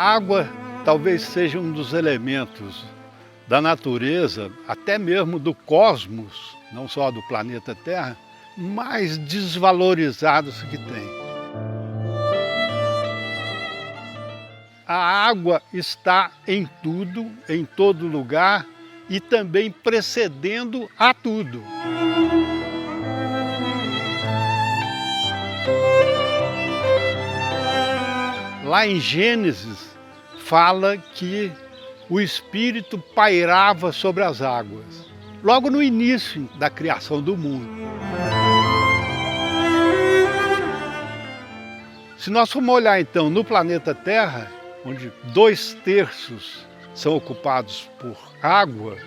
água talvez seja um dos elementos da natureza, até mesmo do cosmos, não só do planeta Terra, mais desvalorizados que tem. A água está em tudo, em todo lugar e também precedendo a tudo. Lá em Gênesis fala que o Espírito pairava sobre as águas, logo no início da criação do mundo. Se nós formos olhar então no planeta Terra, onde 2/3 são ocupados por água,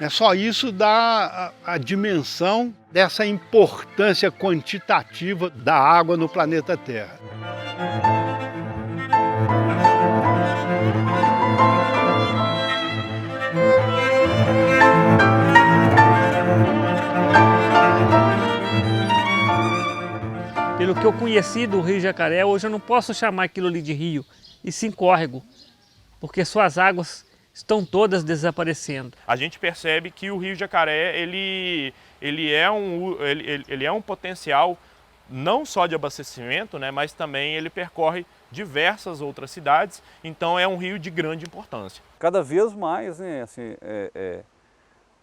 só isso dá a dimensão dessa importância quantitativa da água no planeta Terra. Pelo que eu conheci do Rio Jacaré, hoje eu não posso chamar aquilo ali de rio, e sim córrego, porque suas águas estão todas desaparecendo. A gente percebe que o Rio Jacaré ele é um potencial não só de abastecimento, né, mas também ele percorre diversas outras cidades, então é um rio de grande importância. Cada vez mais, né, assim,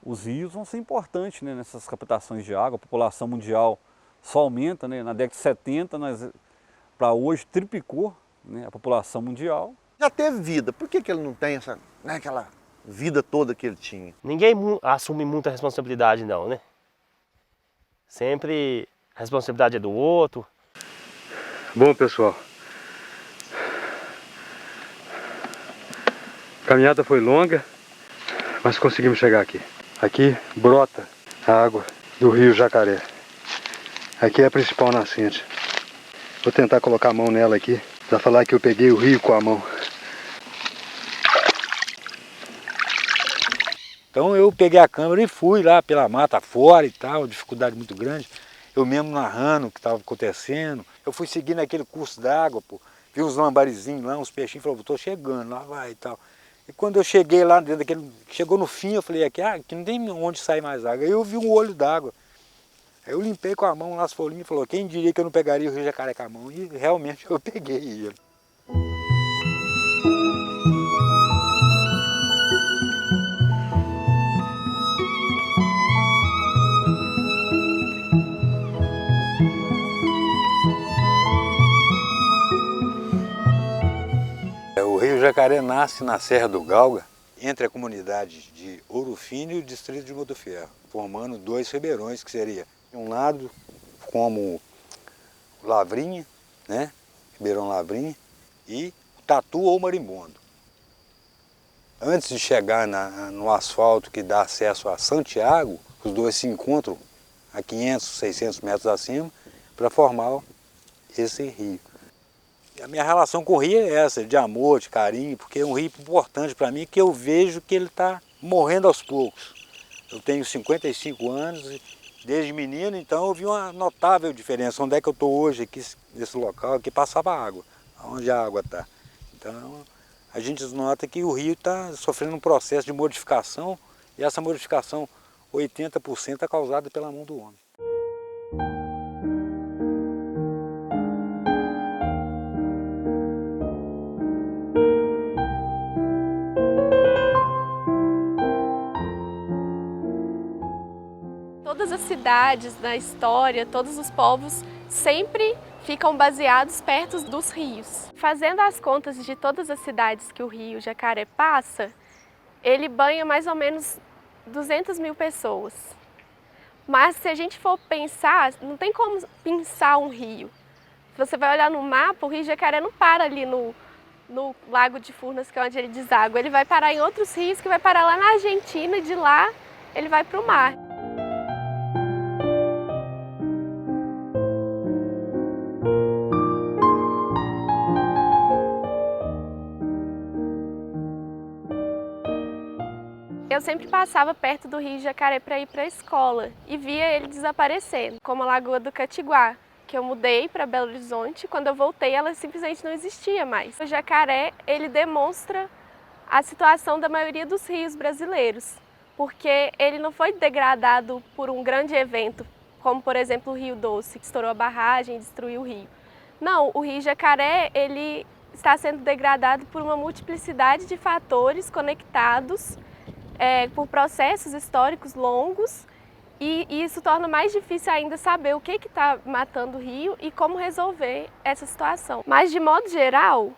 os rios vão ser importantes, né, nessas captações de água. A população mundial só aumenta, né? Na década de 70, para hoje, triplicou, né, a população mundial. Já teve vida, por que ele não tem essa, né, aquela vida toda que ele tinha? Ninguém assume muita responsabilidade não, né? Sempre a responsabilidade é do outro. Bom, pessoal, a caminhada foi longa, mas conseguimos chegar aqui. Aqui brota a água do Rio Jacaré. Aqui é a principal nascente. Vou tentar colocar a mão nela aqui, para falar que eu peguei o rio com a mão. Então eu peguei a câmera e fui lá pela mata fora e tal, dificuldade muito grande. Eu mesmo narrando o que estava acontecendo. Eu fui seguindo aquele curso d'água, vi uns lambarizinhos lá, uns peixinhos, falei, tô chegando, lá vai e tal. E quando eu cheguei lá dentro daquele, chegou no fim, eu falei, aqui não tem onde sair mais água. Aí eu vi um olho d'água. Aí eu limpei com a mão lá as folhinhas e falou, quem diria que eu não pegaria o Rio Jacaré com a mão? E realmente eu peguei ele. O Rio Jacaré nasce na Serra do Galga, entre a comunidade de Ouro Fino e o distrito de Botafogo, formando 2 ribeirões, que seria um lado como Lavrinha, né? Ribeirão Lavrinha, e Tatu ou Marimbondo. Antes de chegar no asfalto que dá acesso a Santiago, os dois se encontram a 500, 600 metros acima para formar esse rio. E a minha relação com o rio é essa, de amor, de carinho, porque é um rio importante para mim, que eu vejo que ele está morrendo aos poucos. Eu tenho 55 anos, desde menino, então eu vi uma notável diferença. Onde é que eu estou hoje, aqui, nesse local, aqui passava água, onde a água está. Então a gente nota que o rio está sofrendo um processo de modificação, e essa modificação, 80% é causada pela mão do homem. Todas as cidades na história, todos os povos sempre ficam baseados perto dos rios. Fazendo as contas de todas as cidades que o Rio Jacaré passa, ele banha mais ou menos 200 mil pessoas. Mas se a gente for pensar, não tem como pensar um rio. Se você vai olhar no mapa, o Rio Jacaré não para ali no Lago de Furnas, que é onde ele deságua. Ele vai parar em outros rios, que vai parar lá na Argentina, e de lá ele vai para o mar. Eu sempre passava perto do Rio Jacaré para ir para a escola e via ele desaparecendo, como a Lagoa do Catiguá, que eu mudei para Belo Horizonte. Quando eu voltei, ela simplesmente não existia mais. O jacaré, ele demonstra a situação da maioria dos rios brasileiros, porque ele não foi degradado por um grande evento, como por exemplo o Rio Doce, que estourou a barragem e destruiu o rio. Não, o Rio Jacaré, ele está sendo degradado por uma multiplicidade de fatores conectados por processos históricos longos, e isso torna mais difícil ainda saber o que está matando o rio e como resolver essa situação. Mas, de modo geral,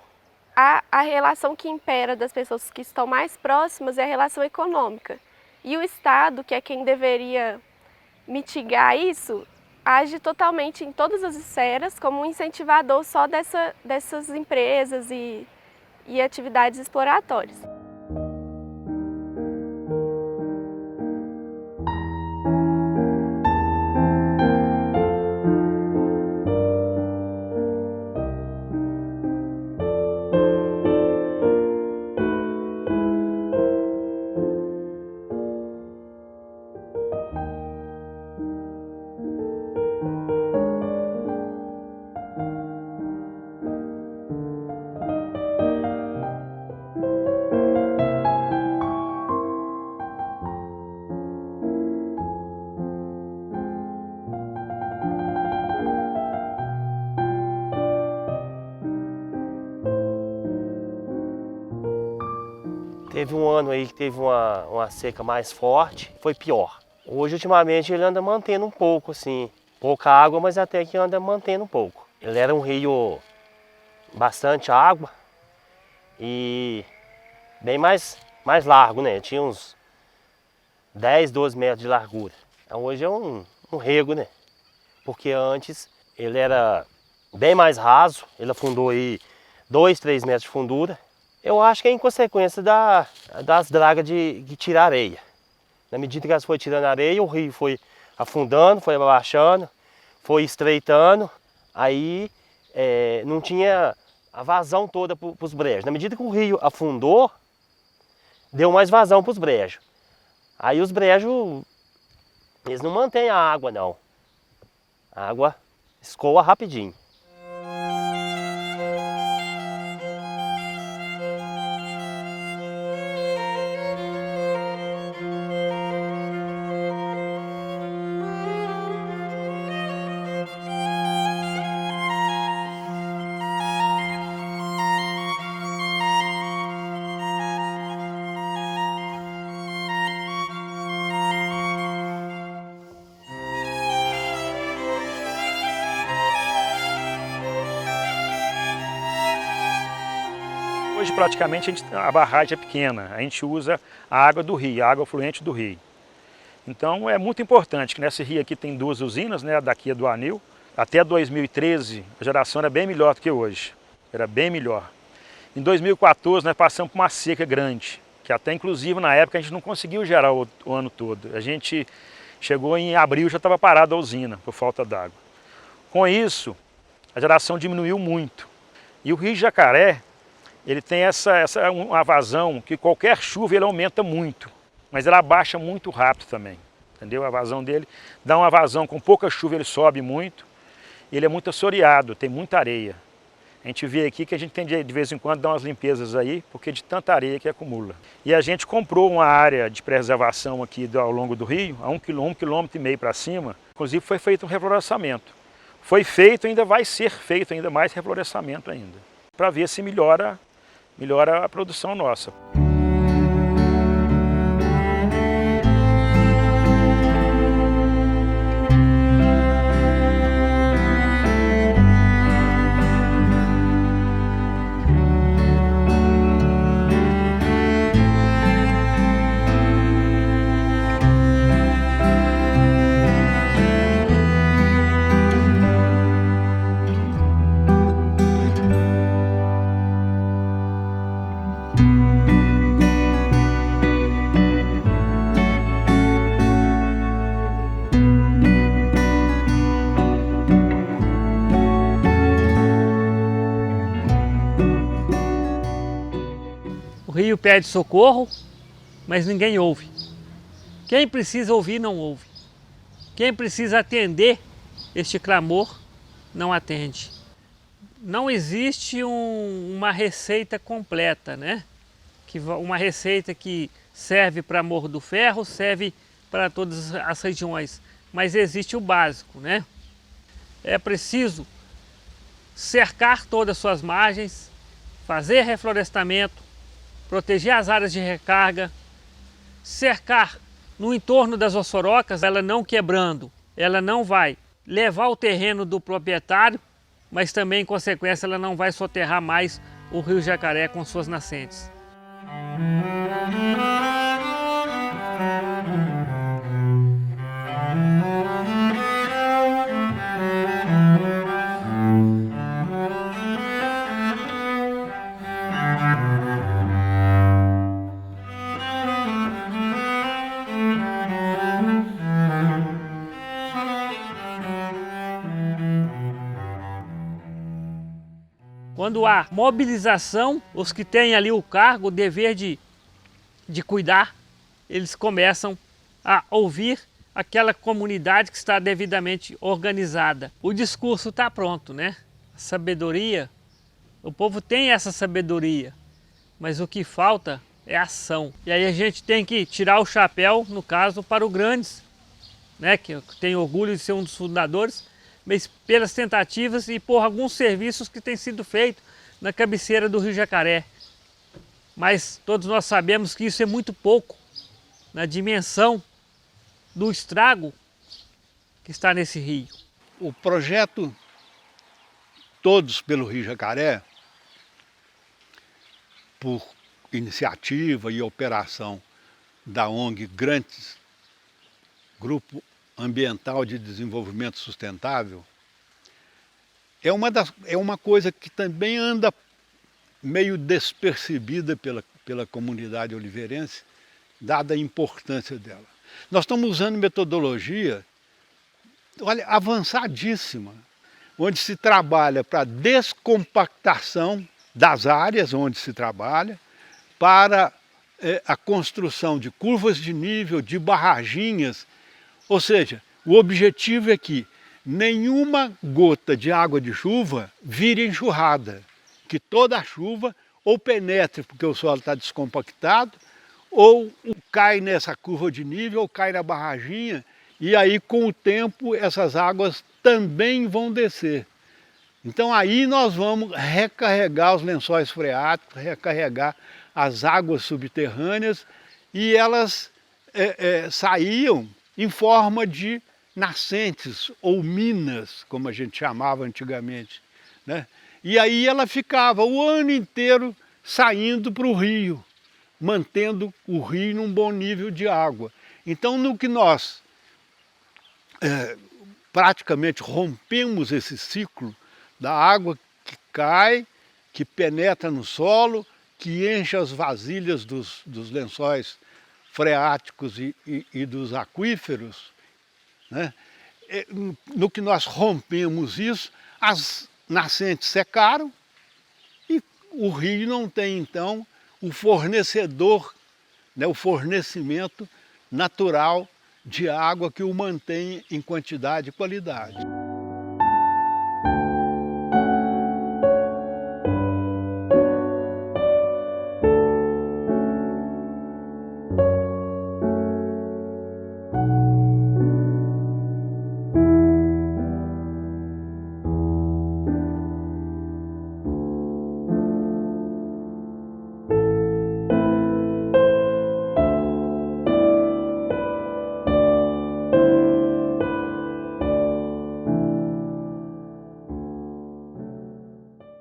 a relação que impera das pessoas que estão mais próximas é a relação econômica. E o Estado, que é quem deveria mitigar isso, age totalmente em todas as esferas como um incentivador só dessas empresas e atividades exploratórias. Teve um ano aí que teve uma seca mais forte, foi pior. Hoje, ultimamente, ele anda mantendo um pouco, assim, pouca água, mas até que anda mantendo um pouco. Ele era um rio bastante água e bem mais largo, né? Tinha uns 10, 12 metros de largura. Hoje é um rego, né? Porque antes ele era bem mais raso, ele afundou aí 2, 3 metros de fundura. Eu acho que é em consequência das dragas de tirar areia. Na medida que elas foram tirando areia, o rio foi afundando, foi abaixando, foi estreitando, aí não tinha a vazão toda para os brejos. Na medida que o rio afundou, deu mais vazão para os brejos. Aí os brejos, eles não mantêm a água não. A água escoa rapidinho. Hoje praticamente a barragem é pequena, a gente usa a água do rio, a água fluente do rio. Então é muito importante que nesse rio aqui tem 2 usinas, né, daqui é do Anil. Até 2013 a geração era bem melhor do que hoje, era bem melhor. Em 2014 nós passamos por uma seca grande, que até inclusive na época a gente não conseguiu gerar o ano todo. A gente chegou em abril, já estava parada a usina por falta d'água. Com isso, a geração diminuiu muito. E o Rio Jacaré, ele tem uma vazão que qualquer chuva ele aumenta muito, mas ela abaixa muito rápido também, entendeu? A vazão dele dá uma vazão, com pouca chuva ele sobe muito, ele é muito assoreado, tem muita areia. A gente vê aqui que a gente tem de vez em quando dar umas limpezas aí, porque de tanta areia que acumula. E a gente comprou uma área de preservação aqui ao longo do rio, a 1,5 km para cima, inclusive foi feito um reflorescimento. Foi feito, ainda vai ser feito ainda mais reflorescimento ainda, para ver se melhora a produção nossa. O rio pede socorro, mas ninguém ouve. Quem precisa ouvir não ouve. Quem precisa atender este clamor não atende. Não existe uma receita completa, né? Uma receita que serve para Morro do Ferro, serve para todas as regiões, mas existe o básico, né? É preciso cercar todas as suas margens, fazer reflorestamento, proteger as áreas de recarga, cercar no entorno das ossorocas, ela não quebrando, ela não vai levar o terreno do proprietário, mas também, em consequência, ela não vai soterrar mais o Rio Jacaré com suas nascentes. Quando há mobilização, os que têm ali o cargo, o dever de cuidar, eles começam a ouvir aquela comunidade que está devidamente organizada. O discurso está pronto, né? A sabedoria, o povo tem essa sabedoria, mas o que falta é ação. E aí a gente tem que tirar o chapéu, no caso, para o Grandes, né? Que eu tenho orgulho de ser um dos fundadores, mas pelas tentativas e por alguns serviços que têm sido feitos na cabeceira do Rio Jacaré. Mas todos nós sabemos que isso é muito pouco na dimensão do estrago que está nesse rio. O projeto Todos pelo Rio Jacaré, por iniciativa e operação da ONG Grandes, Grupo Ambiental de Desenvolvimento Sustentável, é uma coisa que também anda meio despercebida pela comunidade oliveirense, dada a importância dela. Nós estamos usando metodologia, olha, avançadíssima, onde se trabalha para descompactação das áreas onde se trabalha, para a construção de curvas de nível, de barraginhas. Ou seja, o objetivo é que nenhuma gota de água de chuva vire enxurrada, que toda a chuva ou penetre porque o solo está descompactado, ou cai nessa curva de nível, ou cai na barraginha, e aí com o tempo essas águas também vão descer. Então aí nós vamos recarregar os lençóis freáticos, recarregar as águas subterrâneas, e elas saíam em forma de nascentes ou minas, como a gente chamava antigamente, né? E aí ela ficava o ano inteiro saindo para o rio, mantendo o rio num bom nível de água. Então, no que nós praticamente rompemos esse ciclo da água que cai, que penetra no solo, que enche as vasilhas dos lençóis freáticos e dos aquíferos, né? No que nós rompemos isso, as nascentes secaram e o rio não tem, então, o fornecedor, né, o fornecimento natural de água que o mantém em quantidade e qualidade.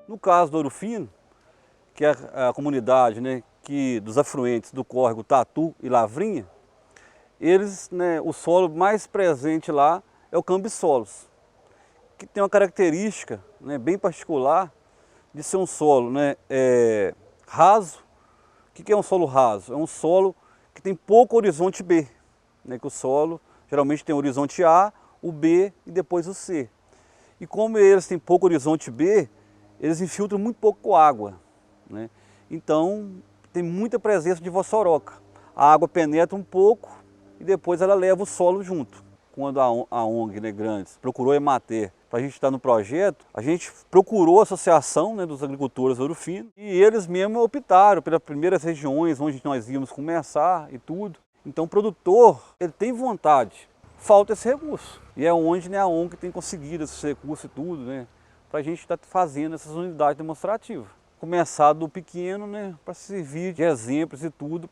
No caso do Ouro Fino, que é a comunidade, né, dos afluentes do córrego Tatu e Lavrinha, eles, né, o solo mais presente lá é o cambissolos, que tem uma característica, né, bem particular de ser um solo, né, raso. O que é um solo raso? É um solo que tem pouco horizonte B, né, que o solo geralmente tem o horizonte A, o B e depois o C. E como eles têm pouco horizonte B, eles infiltram muito pouco água, né? Então tem muita presença de vossoroca. A água penetra um pouco e depois ela leva o solo junto. Quando a ONG, né, Grandes, procurou a Emater para a gente estar no projeto, a gente procurou a associação, né, dos agricultores Ouro Fino e eles mesmos optaram pelas primeiras regiões onde nós íamos começar e tudo. Então o produtor, ele tem vontade, falta esse recurso. E é onde, né, a ONG tem conseguido esse recurso e tudo, né, para a gente estar fazendo essas unidades demonstrativas. Começar do pequeno, né, para servir de exemplos e tudo.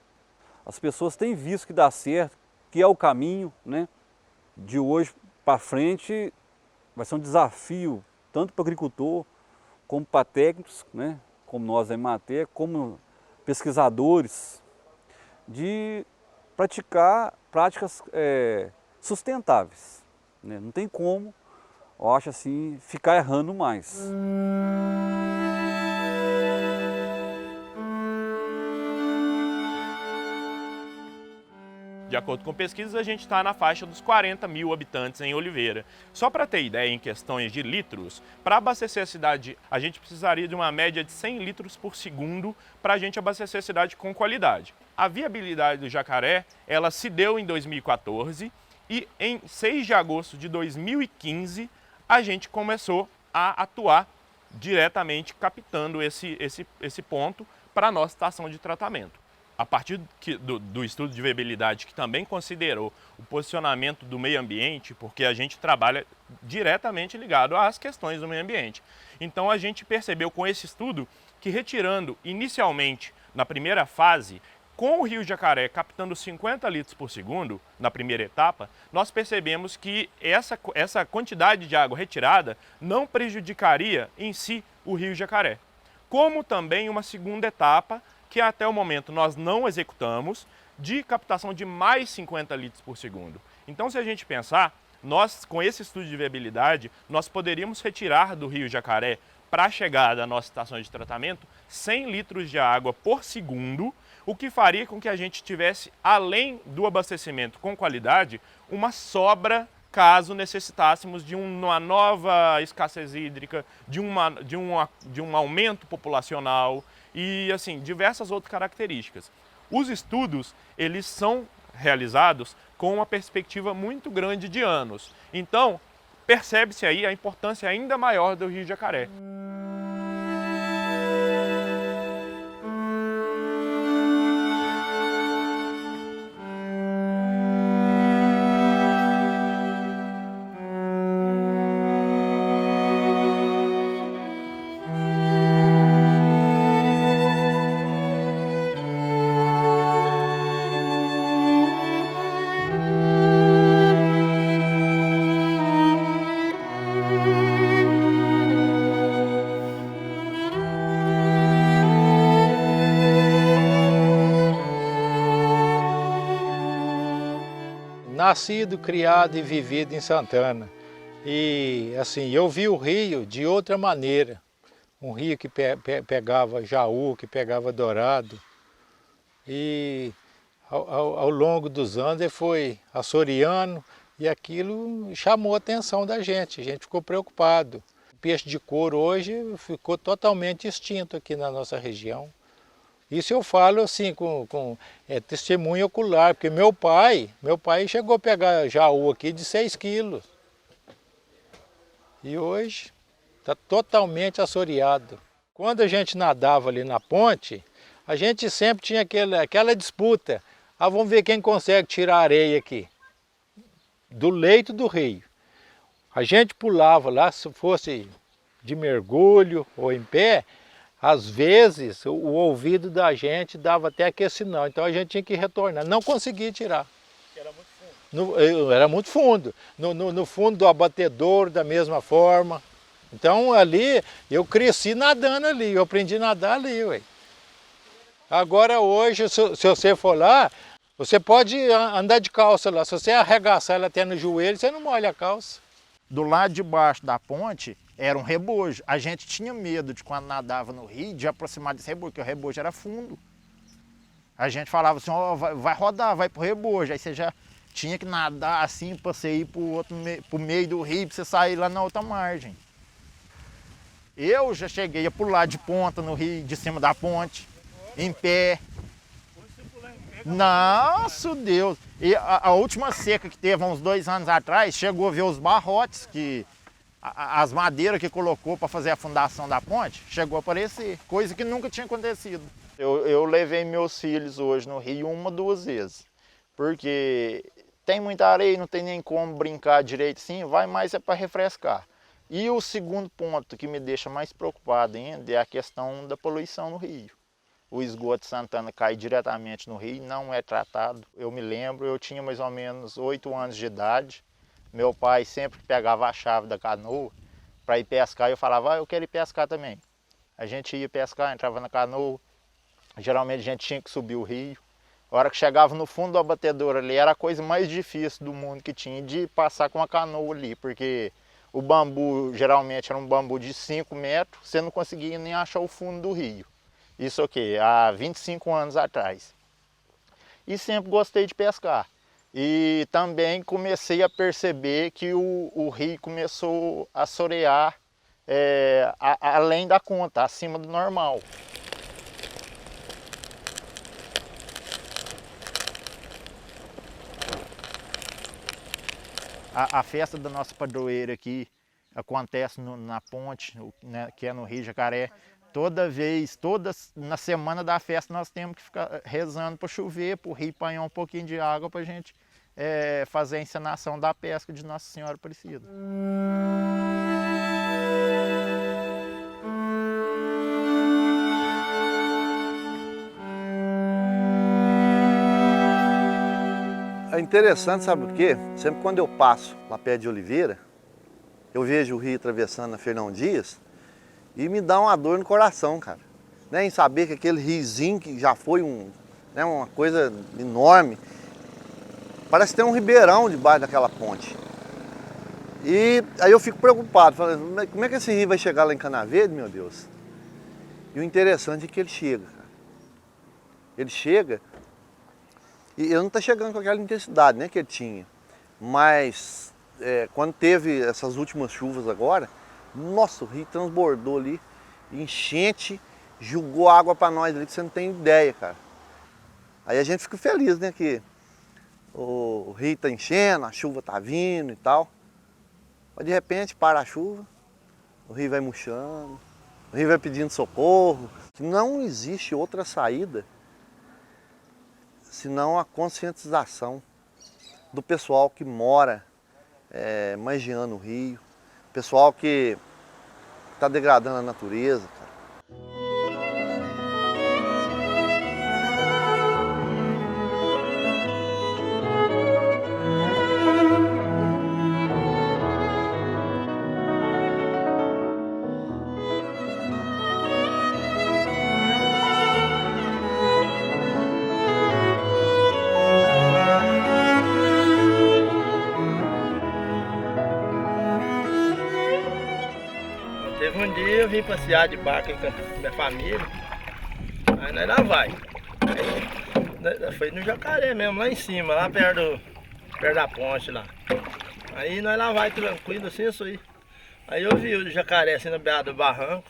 As pessoas têm visto que dá certo, que é o caminho, né, de hoje para frente. Vai ser um desafio tanto para o agricultor, como para técnicos, né, como nós da Emater, como pesquisadores, de praticar práticas sustentáveis. Né? Não tem como, eu acho assim, ficar errando mais. De acordo com pesquisas, a gente está na faixa dos 40 mil habitantes em Oliveira. Só para ter ideia em questões de litros, para abastecer a cidade, a gente precisaria de uma média de 100 litros por segundo para a gente abastecer a cidade com qualidade. A viabilidade do jacaré, ela se deu em 2014 e em 6 de agosto de 2015 a gente começou a atuar diretamente captando esse ponto para a nossa estação de tratamento. A partir do estudo de viabilidade, que também considerou o posicionamento do meio ambiente, porque a gente trabalha diretamente ligado às questões do meio ambiente. Então a gente percebeu com esse estudo que retirando inicialmente, na primeira fase, com o Rio Jacaré captando 50 litros por segundo, na primeira etapa, nós percebemos que essa quantidade de água retirada não prejudicaria em si o Rio Jacaré. Como também uma segunda etapa, que até o momento nós não executamos, de captação de mais 50 litros por segundo. Então, se a gente pensar, nós, com esse estudo de viabilidade, nós poderíamos retirar do Rio Jacaré, para a chegada à nossa estação de tratamento, 100 litros de água por segundo, o que faria com que a gente tivesse, além do abastecimento com qualidade, uma sobra caso necessitássemos de uma nova escassez hídrica, de um aumento populacional, e assim, diversas outras características. Os estudos, eles são realizados com uma perspectiva muito grande de anos. Então, percebe-se aí a importância ainda maior do Rio Jacaré. Nascido, criado e vivido em Santana. E assim, eu vi o rio de outra maneira. Um rio que pegava jaú, que pegava dourado. E ao longo dos anos ele foi assoreando e aquilo chamou a atenção da gente. A gente ficou preocupado. O peixe de couro hoje ficou totalmente extinto aqui na nossa região. Isso eu falo assim com testemunho ocular, porque meu pai chegou a pegar jaú aqui de 6 quilos. E hoje está totalmente assoreado. Quando a gente nadava ali na ponte, a gente sempre tinha aquela disputa. Ah, vamos ver quem consegue tirar a areia aqui, do leito do rio. A gente pulava lá, se fosse de mergulho ou em pé, às vezes o ouvido da gente dava até aquecinão, então a gente tinha que retornar, não conseguia tirar. Era muito fundo. Era muito fundo, no fundo do abatedouro da mesma forma. Então ali, eu cresci nadando ali, eu aprendi a nadar ali. Ué. Agora hoje, se você for lá, você pode andar de calça lá, se você arregaçar ela até no joelho, você não molha a calça. Do lado de baixo da ponte, era um rebojo. A gente tinha medo de quando nadava no rio, de aproximar desse rebojo, porque o rebojo era fundo. A gente falava assim, ó, vai rodar, vai pro rebojo. Aí você já tinha que nadar assim para você ir pro meio do rio, para você sair lá na outra margem. Eu já cheguei a pular de ponta no rio, de cima da ponte, em pé. Nossa, Deus! E a última seca que teve, há uns 2 anos atrás, chegou a ver os barrotes que as madeiras que colocou para fazer a fundação da ponte, chegou a aparecer, coisa que nunca tinha acontecido. Eu levei meus filhos hoje no rio 1 ou 2 vezes, porque tem muita areia, não tem nem como brincar direito assim, vai mais é para refrescar. E o segundo ponto que me deixa mais preocupado ainda é a questão da poluição no rio. O esgoto de Santana cai diretamente no rio, não é tratado. Eu me lembro, eu tinha mais ou menos 8 anos de idade. Meu pai sempre pegava a chave da canoa para ir pescar e eu falava, eu quero ir pescar também. A gente ia pescar, entrava na canoa, geralmente a gente tinha que subir o rio. A hora que chegava no fundo do abatedouro ali, era a coisa mais difícil do mundo que tinha de passar com a canoa ali, porque o bambu geralmente era um bambu de 5 metros, você não conseguia nem achar o fundo do rio. Isso aqui, há 25 anos atrás. E sempre gostei de pescar. E também comecei a perceber que o rio começou a sorear além da conta, acima do normal. A festa da nossa padroeira aqui acontece na ponte, né, que é no Rio Jacaré. Na semana da festa nós temos que ficar rezando para chover, para o rio apanhar um pouquinho de água para a gente fazer a encenação da pesca de Nossa Senhora Aparecida. É interessante, sabe o quê? Sempre quando eu passo lá perto de Oliveira, eu vejo o rio atravessando a Fernão Dias e me dá uma dor no coração, cara. Né? Em saber que aquele riozinho que já foi uma coisa enorme, parece ter um ribeirão debaixo daquela ponte. E aí eu fico preocupado, falando, como é que esse rio vai chegar lá em Cana Verde, meu Deus? E o interessante é que ele chega, cara. Ele chega e ele não está chegando com aquela intensidade, né, que ele tinha. Mas quando teve essas últimas chuvas agora, nossa, o rio transbordou ali, enchente, jogou água para nós ali que você não tem ideia, cara. Aí a gente fica feliz, né, que o rio está enchendo, a chuva está vindo e tal. Mas de repente para a chuva, o rio vai murchando, o rio vai pedindo socorro. Não existe outra saída senão a conscientização do pessoal que mora manjeando o rio, pessoal que está degradando a natureza, cara. Teve um dia eu vim passear de barco com a minha família, aí nós lá vai. Aí, foi no Jacaré mesmo, lá em cima, lá perto da ponte lá. Aí nós lá vai tranquilo assim, isso aí. Aí eu vi o jacaré assim na beirada do barranco,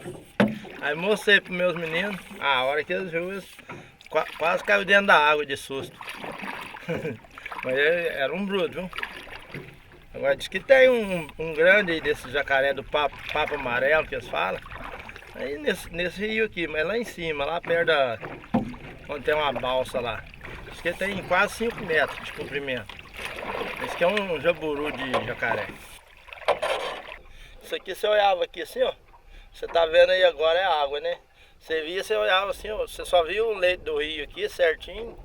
aí mostrei pros meus meninos, a hora que eles viram, eles quase caiu dentro da água de susto. Mas era um bruto, viu? Agora diz que tem um grande aí desse jacaré do papo amarelo que eles falam. Aí nesse rio aqui, mas lá em cima, lá perto da... onde tem uma balsa lá. Diz que tem quase 5 metros de comprimento. Esse aqui é um jaburu de jacaré. Isso aqui você olhava aqui assim, ó. Você tá vendo aí agora é água, né? Você via, você olhava assim, ó. Você só via o leito do rio aqui certinho.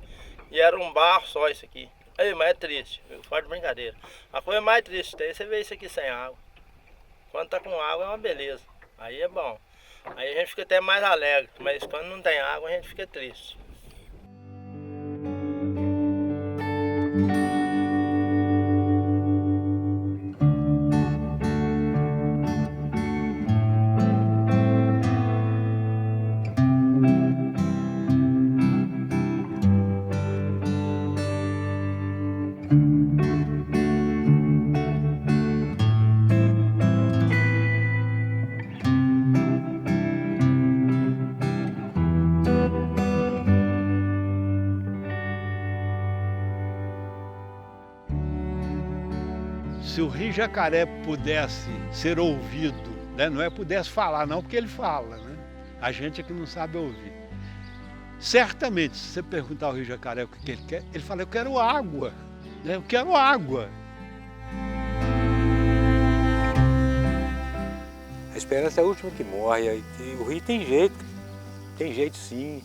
E era um barro só isso aqui. Aí, mas é triste, fora de brincadeira. A coisa mais triste tem, você vê isso aqui sem água. Quando tá com água é uma beleza, aí é bom. Aí a gente fica até mais alegre, mas quando não tem água a gente fica triste. Se o Rio Jacaré pudesse ser ouvido, né? Não é pudesse falar não, porque ele fala, né? A gente é que não sabe ouvir. Certamente, se você perguntar ao Rio Jacaré o que ele quer, ele fala, eu quero água, né? Eu quero água. A esperança é a última que morre. O rio tem jeito sim.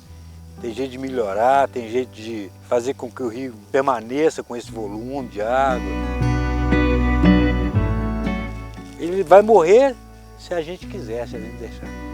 Tem jeito de melhorar, tem jeito de fazer com que o rio permaneça com esse volume de água. Ele vai morrer se a gente quiser, se a gente deixar.